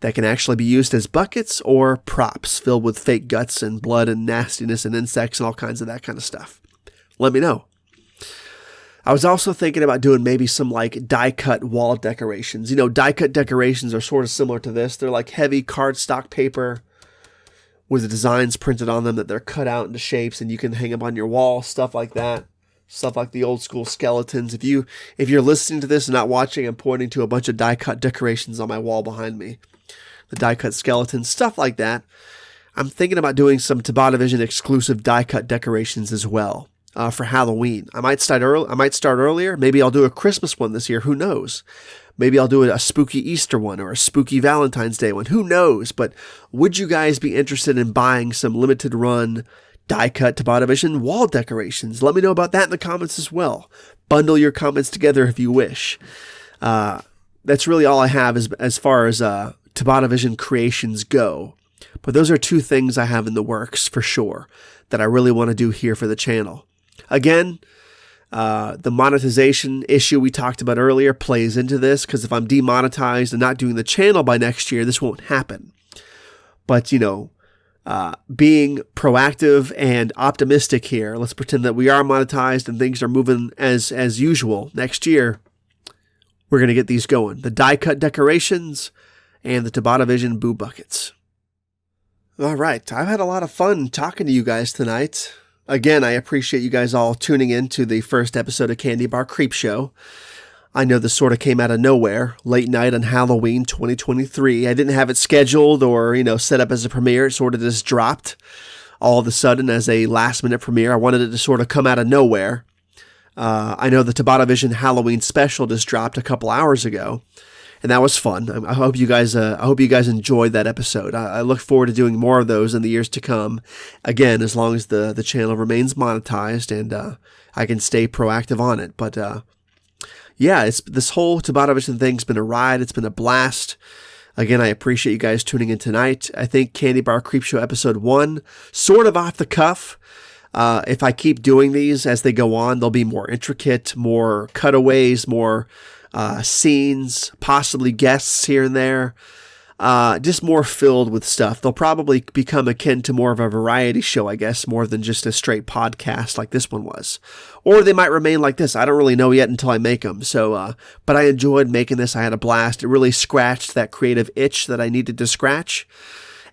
A: that can actually be used as buckets, or props filled with fake guts and blood and nastiness and insects and all kinds of that kind of stuff? Let me know. I was also thinking about doing maybe some like die-cut wall decorations. You know, die-cut decorations are sort of similar to this. They're like heavy cardstock paper with the designs printed on them that they're cut out into shapes, and you can hang them on your wall, stuff like that. Stuff like the old school skeletons. If you're listening to this and not watching, I'm pointing to a bunch of die-cut decorations on my wall behind me. The die-cut skeletons, stuff like that. I'm thinking about doing some TobattoVision exclusive die-cut decorations as well. For Halloween. I might start earlier. Maybe I'll do a Christmas one this year. Who knows? Maybe I'll do a spooky Easter one or a spooky Valentine's Day one. Who knows? But would you guys be interested in buying some limited run die-cut TobattoVision wall decorations? Let me know about that in the comments as well. Bundle your comments together if you wish. That's really all I have as far as TobattoVision creations go. But those are two things I have in the works for sure that I really want to do here for the channel. Again, the monetization issue we talked about earlier plays into this, because if I'm demonetized and not doing the channel by next year, this won't happen. But, you know, being proactive and optimistic here, let's pretend that we are monetized and things are moving as usual next year. We're going to get these going. The die-cut decorations and the TobattoVision boo buckets. All right, I've had a lot of fun talking to you guys tonight. Again, I appreciate you guys all tuning in to the first episode of Candy Bar Creep Show. I know this sort of came out of nowhere, late night on Halloween 2023. I didn't have it scheduled or, set up as a premiere. It sort of just dropped all of a sudden as a last-minute premiere. I wanted it to sort of come out of nowhere. I know the TobattoVision Halloween special just dropped a couple hours ago, and that was fun. I hope you guys enjoyed that episode. I look forward to doing more of those in the years to come. Again, as long as the channel remains monetized and I can stay proactive on it. But yeah, this whole TobattoVision thing's been a ride. It's been a blast. Again, I appreciate you guys tuning in tonight. I think Candy Bar Creep Show episode 1, sort of off the cuff. If I keep doing these as they go on, they'll be more intricate, more cutaways, more scenes, possibly guests here and there, just more filled with stuff. They'll probably become akin to more of a variety show, I guess, more than just a straight podcast like this one was. Or they might remain like this. I don't really know yet until I make them. So, but I enjoyed making this. I had a blast. It really scratched that creative itch that I needed to scratch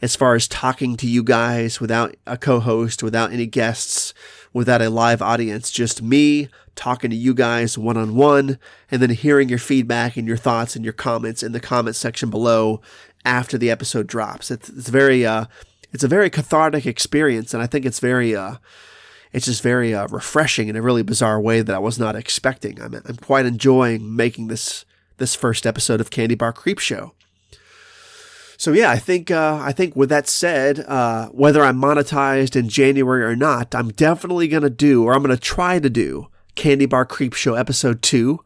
A: as far as talking to you guys without a co-host, without any guests, without a live audience, just me talking to you guys one-on-one, and then hearing your feedback and your thoughts and your comments in the comment section below after the episode drops. It's a very cathartic experience, and I think it's just very refreshing in a really bizarre way that I was not expecting. I'm quite enjoying making this first episode of Candy Bar Creep Show. So yeah, I think with that said, whether I'm monetized in January or not, I'm definitely going to try to do Candy Bar Creep Show episode 2,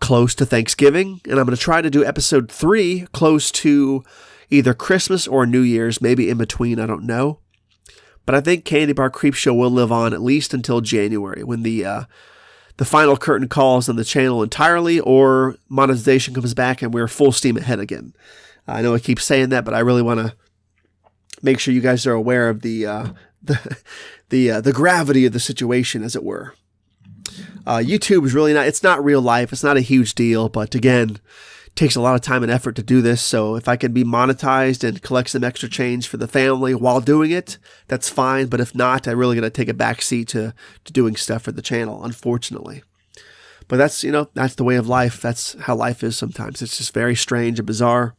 A: close to Thanksgiving. And I'm going to try to do episode 3 close to either Christmas or New Year's, maybe in between, I don't know. But I think Candy Bar Creep Show will live on at least until January, when the final curtain calls on the channel entirely, or monetization comes back and we're full steam ahead again. I know I keep saying that, but I really want to make sure you guys are aware of the gravity of the situation, as it were. YouTube is really it's not real life. It's not a huge deal, but again, it takes a lot of time and effort to do this. So if I can be monetized and collect some extra change for the family while doing it, that's fine. But if not, I really got to take a backseat to doing stuff for the channel, unfortunately. But that's the way of life. That's how life is sometimes. It's just very strange and bizarre.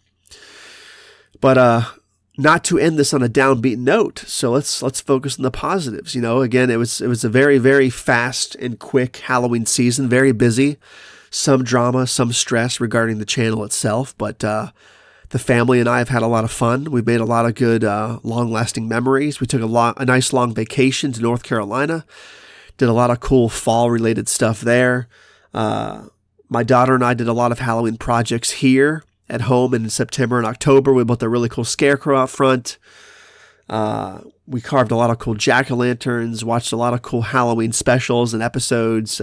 A: But not to end this on a downbeat note. So let's focus on the positives. Again, it was a very, very fast and quick Halloween season, very busy. Some drama, some stress regarding the channel itself, but the family and I have had a lot of fun. We've made a lot of good, long-lasting memories. We took a nice long vacation to North Carolina. Did a lot of cool fall-related stuff there. My daughter and I did a lot of Halloween projects here at home in September and October. We built a really cool scarecrow out front. We carved a lot of cool jack-o'-lanterns, watched a lot of cool Halloween specials and episodes,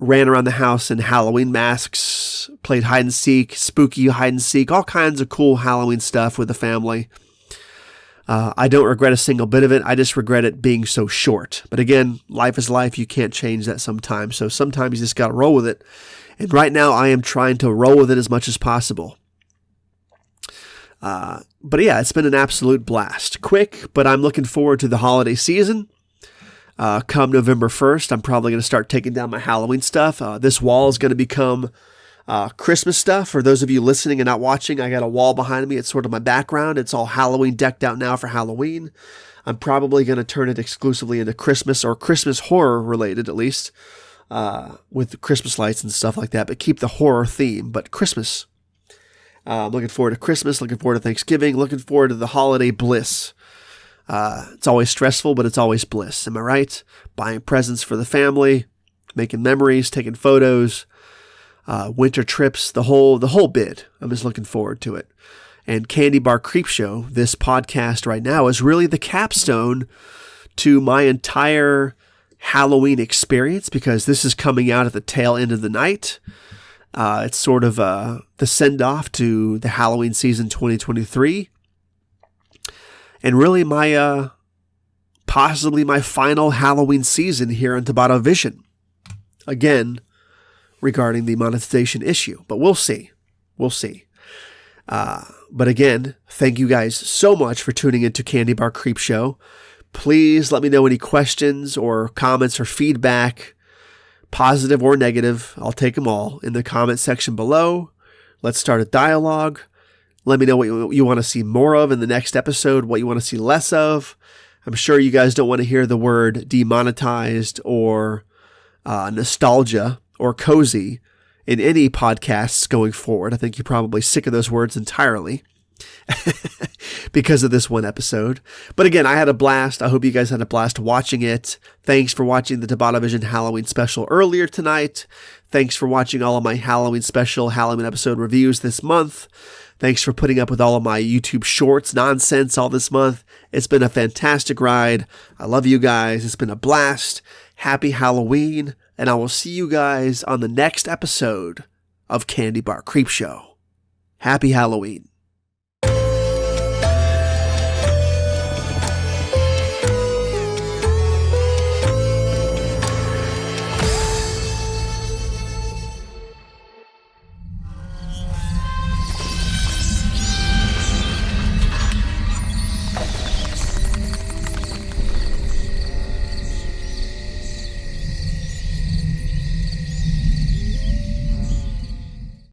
A: ran around the house in Halloween masks, played hide and seek, spooky hide and seek, all kinds of cool Halloween stuff with the family. I don't regret a single bit of it. I just regret it being so short. But again, life is life. You can't change that sometimes. So sometimes you just got to roll with it. And right now I am trying to roll with it as much as possible. But yeah, it's been an absolute blast. Quick, but I'm looking forward to the holiday season. Come November 1st, I'm probably going to start taking down my Halloween stuff. This wall is going to become Christmas stuff. For those of you listening and not watching, I got a wall behind me. It's sort of my background. It's all Halloween decked out now for Halloween. I'm probably going to turn it exclusively into Christmas or Christmas horror related, at least, with the Christmas lights and stuff like that, but keep the horror theme, but Christmas. Looking forward to Christmas, looking forward to Thanksgiving, looking forward to the holiday bliss. It's always stressful, but it's always bliss. Am I right? Buying presents for the family, making memories, taking photos, winter trips, the whole bit. I'm just looking forward to it. And Candy Bar Creepshow, this podcast right now, is really the capstone to my entire Halloween experience, because this is coming out at the tail end of the night. It's sort of the send-off to the Halloween season 2023. And really possibly my final Halloween season here on TobattoVision. Again, regarding the monetization issue. But we'll see. We'll see. But again, thank you guys so much for tuning into Candy Bar Creepshow. Please let me know any questions or comments or feedback, positive or negative. I'll take them all in the comment section below. Let's start a dialogue. Let me know what you want to see more of in the next episode, what you want to see less of. I'm sure you guys don't want to hear the word demonetized or nostalgia or cozy in any podcasts going forward. I think you're probably sick of those words entirely because of this one episode. But again, I had a blast. I hope you guys had a blast watching it. Thanks for watching the TobattoVision Halloween special earlier tonight. Thanks for watching all of my Halloween special Halloween episode reviews this month. Thanks for putting up with all of my YouTube shorts nonsense all this month. It's been a fantastic ride. I love you guys. It's been a blast. Happy Halloween. And I will see you guys on the next episode of Candy Bar Creepshow. Happy Halloween.